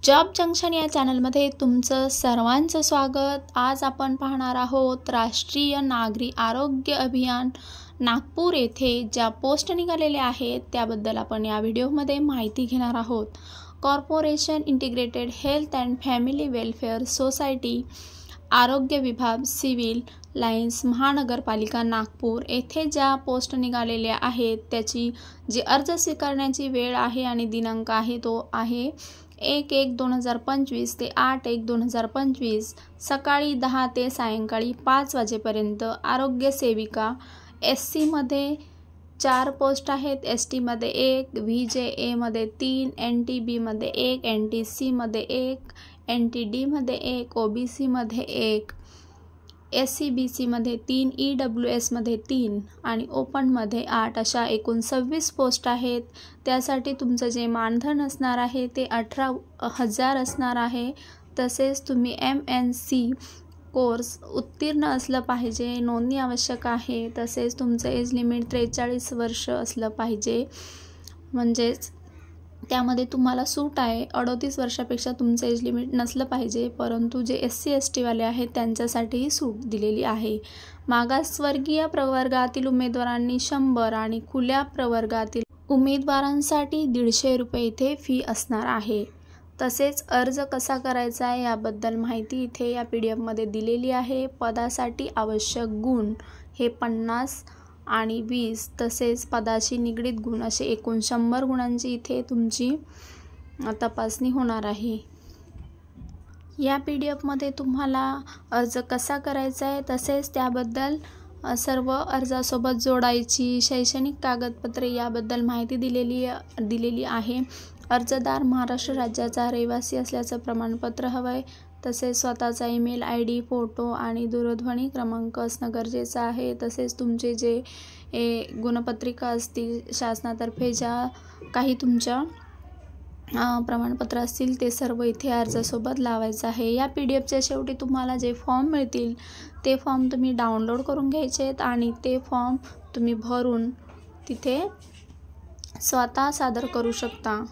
Job junction या चॅनलमध्ये तुमचं सर्वांचं स्वागत। आज आपण पाहणार आहोत राष्ट्रीय नागरी आरोग्य अभियान नागपूर येथे ज्या पोस्ट निघालेल्या आहेत त्याबद्दल आपण या व्हिडिओमध्ये माहिती घेणार आहोत। Corporation integrated health and family welfare society आरोग्य विभाग सिव्हिल लाईन्स महानगरपालिका नागपूर येथे ज्या पोस्ट निघालेल्या आहेत त्याची जी अर्ज स्वीकारण्याची वेळ आहे आणि दिनांक आहे तो आहे 1/1/2025 ते 8/1/2025 सकाळी 10 ते सायंकाळी 5 वाजेपर्यंत। आरोग्य सेविका SC मध्ये 4 पोस्ट आहेत, ST मध्ये 1, VJA मध्ये 3, NTB मध्ये 1, NTC मध्ये 1, NTD मध्ये 1, OBC मध्ये 1, SCBC मध्ये 3, EWS मध्ये 3 आणि ओपनमध्ये 8 अशा एकूण 26 पोस्ट आहेत। त्यासाठी तुमचं जे मानधन असणार आहे ते 18,000 असणार आहे। तसेच तुम्ही MNC कोर्स उत्तीर्ण असलं पाहिजे, नोंदणी आवश्यक आहे। तसेच तुमचं एज लिमिट 43 वर्ष असलं पाहिजे, म्हणजेच त्यामध्ये तुम्हाला सूट आहे। 38 वर्षापेक्षा तुमचं एज लिमिट नसलं पाहिजे, परंतु जे SC ST वाले आहेत त्यांच्यासाठीही सूट दिलेली आहे। मागासवर्गीय प्रवर्गातील उमेदवारांनी 100 आणि खुल्या प्रवर्गातील उमेदवारांसाठी 150 रुपये इथे फी असणार आहे। तसेच अर्ज कसा करायचा आहे याबद्दल माहिती इथे या PDF मध्ये दिलेली आहे। पदासाठी आवश्यक गुण हे 50 आणि 20 तसेच पदाशी निगडीत गुण असे एकूण 100 गुणांची इथे तुमची तपासणी होणार आहे। या PDF मध्ये तुम्हाला अर्ज कसा करायचा आहे तसेच त्याबद्दल सर्व अर्जासोबत जोडायची शैक्षणिक कागदपत्रे याबद्दल माहिती दिलेली आहे। अर्जदार महाराष्ट्र राज्याचा रहिवासी असल्याचं प्रमाणपत्र हवंय। तसेच स्वतःचा ईमेल ID, फोटो आणि दूरध्वनी क्रमांक असणं गरजेचं आहे। तसेच तुमचे जे गुणपत्रिका असतील शासनातर्फे ज्या काही तुमच्या प्रमाणपत्र असतील ते सर्व इथे अर्जासोबत लावायचं आहे। या PDFच्या शेवटी तुम्हाला जे फॉर्म मिळतील ते फॉर्म तुम्ही डाउनलोड करून घ्यायचे आहेत आणि ते फॉर्म तुम्ही भरून तिथे स्वतः सादर करू शकता।